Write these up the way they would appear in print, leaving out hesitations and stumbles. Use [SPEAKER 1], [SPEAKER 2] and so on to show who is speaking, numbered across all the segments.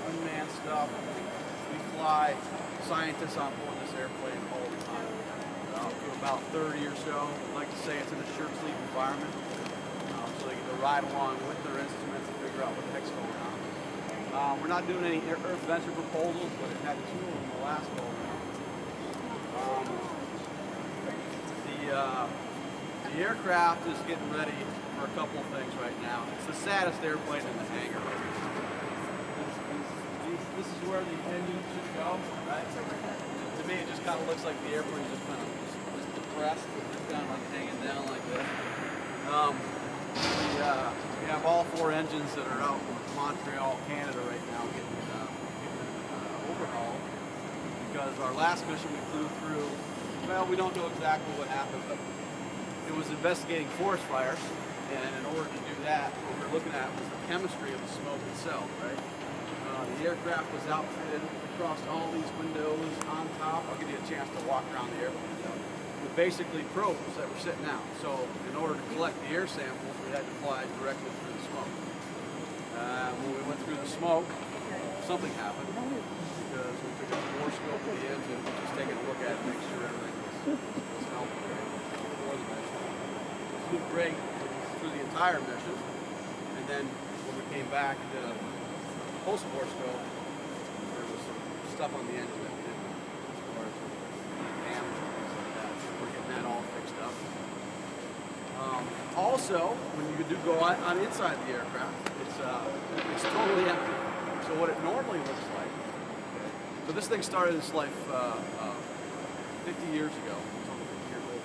[SPEAKER 1] unmanned stuff. We fly scientists on board this airplane all the time. For about 30 or so, I'd like to say it's in a shirt sleeve environment. So they get to ride along with their instruments and figure out what the heck's going on. We're not doing any Earth Venture proposals, but it had 2 of them the last go around. The aircraft is getting ready for a couple of things right now. It's the saddest airplane in the hangar. This is where the engine should go, right? To me, it just kind of looks like the airplane just kind of just depressed, just kind of like hanging down like this. We have all 4 engines that are out in Montreal, Canada right now getting overhauled because our last mission we flew through, well, we don't know exactly what happened, but it was investigating forest fires, and in order to do that, what we were looking at was the chemistry of the smoke itself, right? The aircraft was outfitted across all these windows on top. I'll give you a chance to walk around the airplane. With basically probes that were sitting out. So in order to collect the air samples, we had to fly directly through the smoke. When we went through the smoke, something happened because we took a bore scope of the engine, just taking a look at it, make sure everything was healthy before the mission. It flew great through the entire mission, and then when we came back and did a post-bore scope, there was some stuff on the engine that we didn't, as far as damage and things like that. So we're getting that all fixed up. Also, when you do go on inside the aircraft, it's totally empty. So what it normally looks like, so this thing started its life 50 years ago. It's only 50 years old.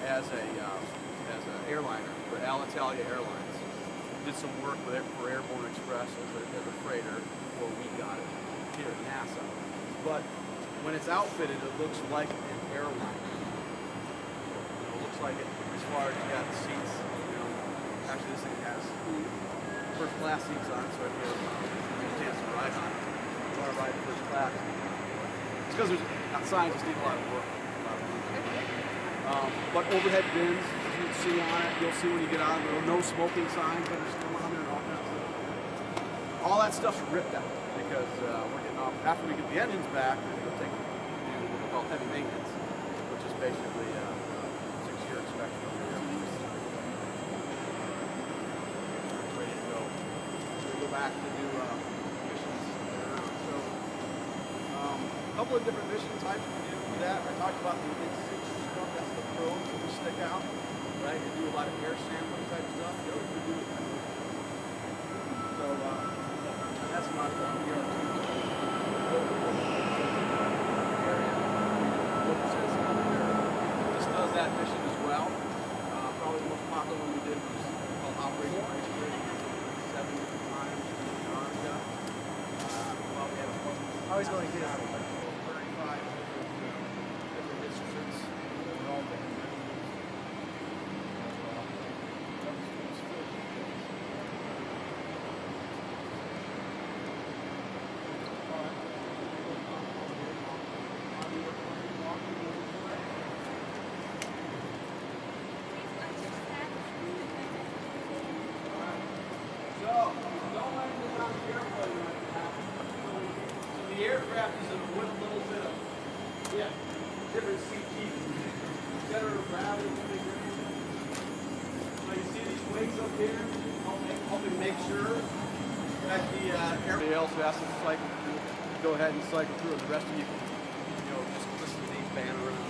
[SPEAKER 1] As an airliner for Alitalia Airlines. Did some work with it for Airborne Express as a freighter before we got it here at NASA. But when it's outfitted, it looks like an airliner. It looks like it as far as you got the seats. Actually, this thing has first class seats on it, so if you have a chance to ride on it, you want to ride first class. It's because scientists need a lot of work. But overhead bins, you can see on it, you'll see when you get on, there are no smoking signs that are still on there and all that stuff. All that stuff's ripped out because we're getting off. After we get the engines back, we'll take what we call heavy maintenance, which is basically a 6-year inspection of the airplanes. Ready to go. So we go back to do missions later on. So a couple of different mission types we do that. I talked about the in-situ stuff. That's the probes that we stick out. Right, you do a lot of air sampling type stuff. You always do it. So that's not fun. Here on this does that mission as well. Probably the most popular one we did was called Operation Ice Bridge. 7 different times in Antarctica. Well, we had I was going to get 35 different instruments. They're all different. The aircraft is with a little bit of different seat heat, center of gravity. So you see these wings up here, helping make sure that the everybody else who has to cycle through, go ahead and cycle through, and the rest of you can, just listen to these band around.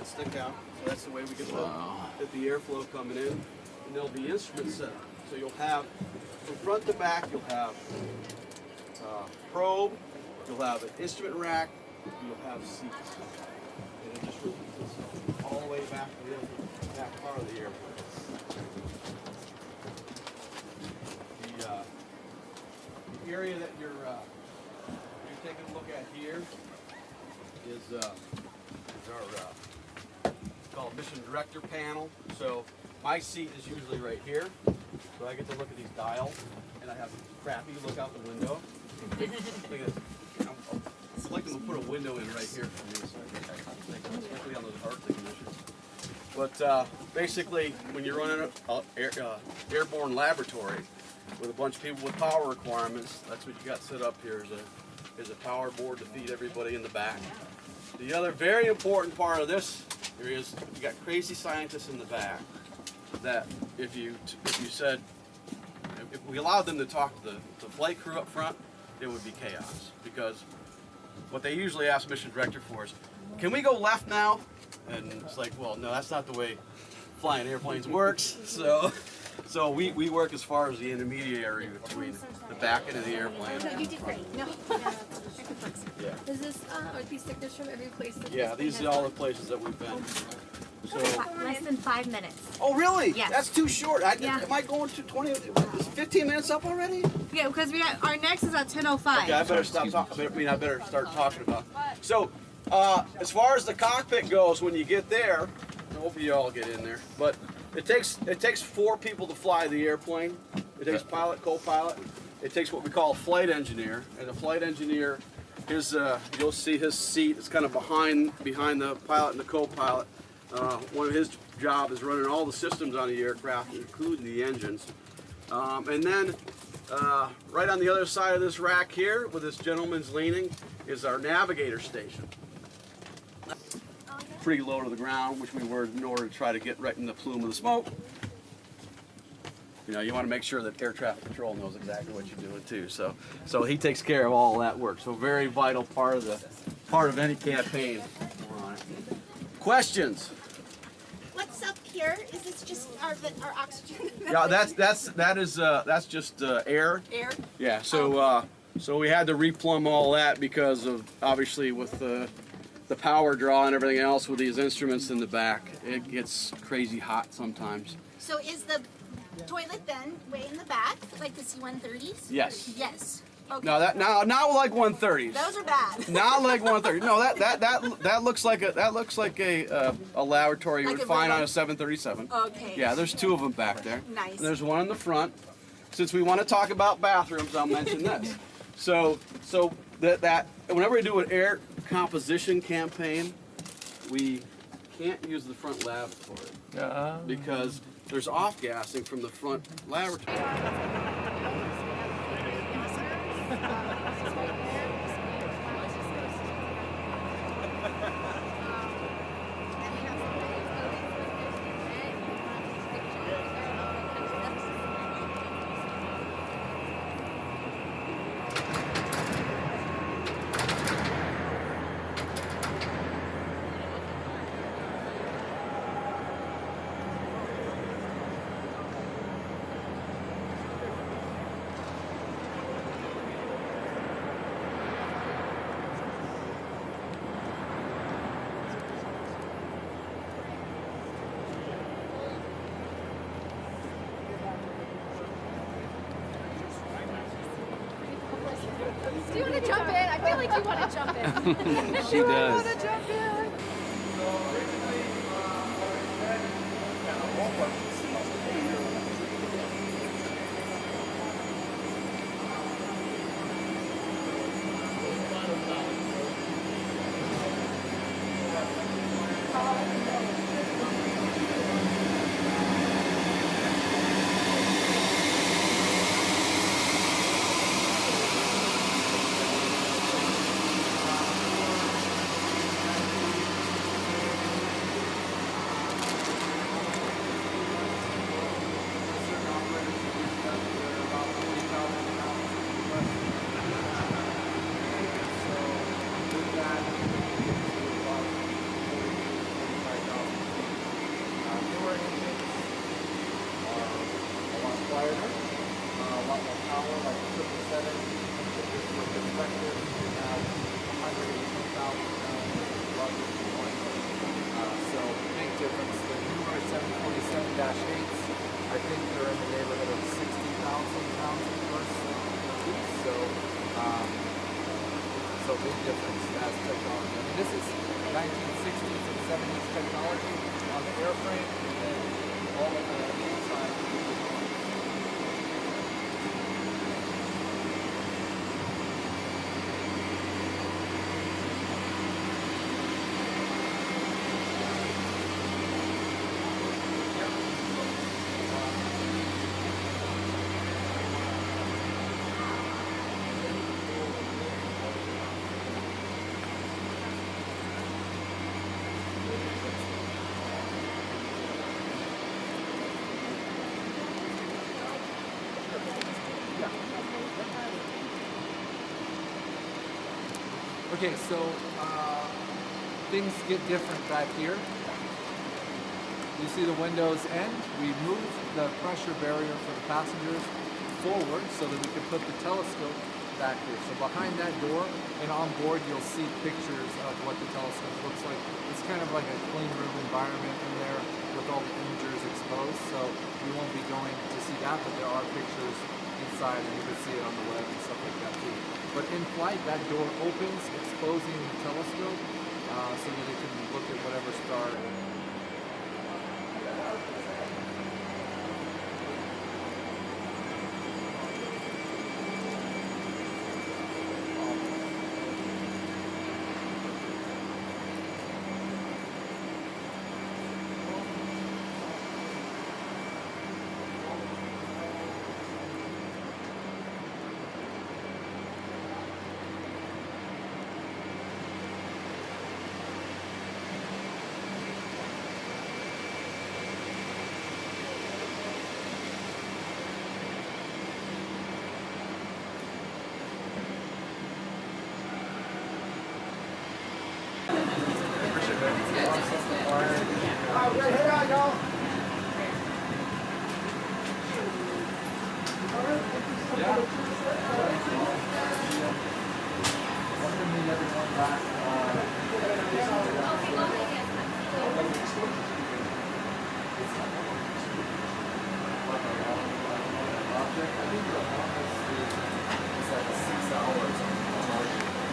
[SPEAKER 1] that stick out. So that's the way we get the airflow coming in. And there'll be instruments set up. So you'll have, from front to back, you'll have probe, you'll have an instrument rack, you'll have seats. And it just repeats itself all the way back to the back part of the airplane. The area that you're taking a look at here is our called mission director panel. So my seat is usually right here, so I get to look at these dials, and I have crappy look out the window. Look at this. I'd like them to put a window in right here for me, so I can especially on those Arctic missions. But basically, when you're running an airborne laboratory with a bunch of people with power requirements, that's what you got set up here is a power board to feed everybody in the back. The other very important part of this is you got crazy scientists in the back that if we allowed them to talk to the flight crew up front, it would be chaos, because what they usually ask mission director for is, can we go left now? And it's like, well, no, that's not the way flying airplanes works. So we work as far as the intermediary between the back end of the airplane.
[SPEAKER 2] No, you did great. No.
[SPEAKER 1] Yeah.
[SPEAKER 2] Is this, are these signatures from every place?
[SPEAKER 1] Yeah, these are all the places that we've been. So.
[SPEAKER 2] Less than 5 minutes.
[SPEAKER 1] Oh, really?
[SPEAKER 2] Yes.
[SPEAKER 1] That's too short.
[SPEAKER 2] Yeah.
[SPEAKER 1] Am I going to 20, is 15 minutes up already?
[SPEAKER 2] Yeah, because our next is at 10:05.
[SPEAKER 1] Okay, I better stop talking. I better start talking about it. So, as far as the cockpit goes, when you get there, I hope you all get in there, but it takes 4 people to fly the airplane. It takes pilot, co-pilot. It takes what we call a flight engineer, and the flight engineer, you'll see his seat is kind of behind the pilot and the co-pilot. One of his job is running all the systems on the aircraft, including the engines. And then right on the other side of this rack here, where this gentleman's leaning, is our navigator station. Pretty low to the ground, which we were in order to try to get right in the plume of the smoke. You know, you want to make sure that air traffic control knows exactly what you're doing too. So he takes care of all that work. So very vital part of any campaign. Questions?
[SPEAKER 3] What's up here? Is this just our oxygen?
[SPEAKER 1] Yeah, that's just air.
[SPEAKER 3] Air.
[SPEAKER 1] Yeah. So so we had to replumb all that because of obviously with the power draw and everything else with these instruments in the back. It gets crazy hot sometimes.
[SPEAKER 3] So is the toilet then way in the back, like the C-130s?
[SPEAKER 1] Yes.
[SPEAKER 3] Yes. Okay.
[SPEAKER 1] No, not like 130s.
[SPEAKER 3] Those are bad.
[SPEAKER 1] Not like 130. No, that looks like a laboratory you
[SPEAKER 3] Like
[SPEAKER 1] would
[SPEAKER 3] a
[SPEAKER 1] find on
[SPEAKER 3] regular-
[SPEAKER 1] a 737.
[SPEAKER 3] Okay.
[SPEAKER 1] Yeah, there's 2 of them back there.
[SPEAKER 3] Nice.
[SPEAKER 1] And there's one in the front. Since we want to talk about bathrooms, I'll mention this. So that whenever we do an air composition campaign, we can't use the front laboratory because there's off-gassing from the front laboratory.
[SPEAKER 2] Do you want to jump in? I feel like you want to jump in.
[SPEAKER 4] She does.
[SPEAKER 2] want to jump in.
[SPEAKER 1] tower like 777, just for perspective, we have 118,000 luggage points. So big difference. The newer 747-8s, I think they're in the neighborhood of 60,000 pounds plus piece. So big difference as technology. I mean, this is 1960s and 70s technology on the airframe, and then all of the inside. Okay, so things get different back here. You see the windows end. We moved the pressure barrier for the passengers forward so that we could put the telescope back here. So behind that door and on board, you'll see pictures of what the telescope looks like. It's kind of like a clean room environment in there with all the imagers exposed. So we won't be going to see that, but there are pictures inside, and you can see it on the web and stuff like that too. But in flight, that door opens, exposing the telescope so that it can look at whatever star.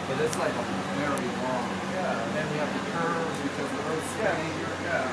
[SPEAKER 1] But it's like very long. Yeah. And then we have the curves because the road's spinning. Yeah.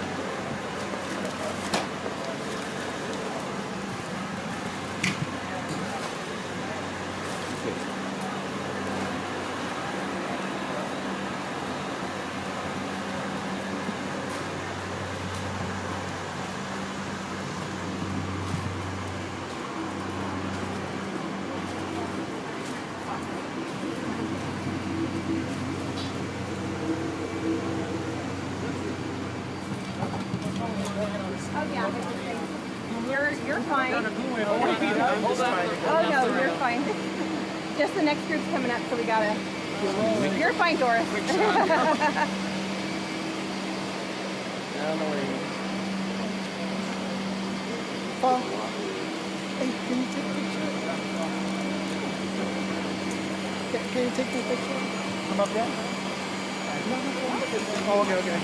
[SPEAKER 2] You're fine. Oh no, you're fine. Just the next group's coming up, so we gotta. You're fine, Doris.
[SPEAKER 4] Paul, hey, can you take a picture? Can you take the picture? Come up there? Oh, okay, okay.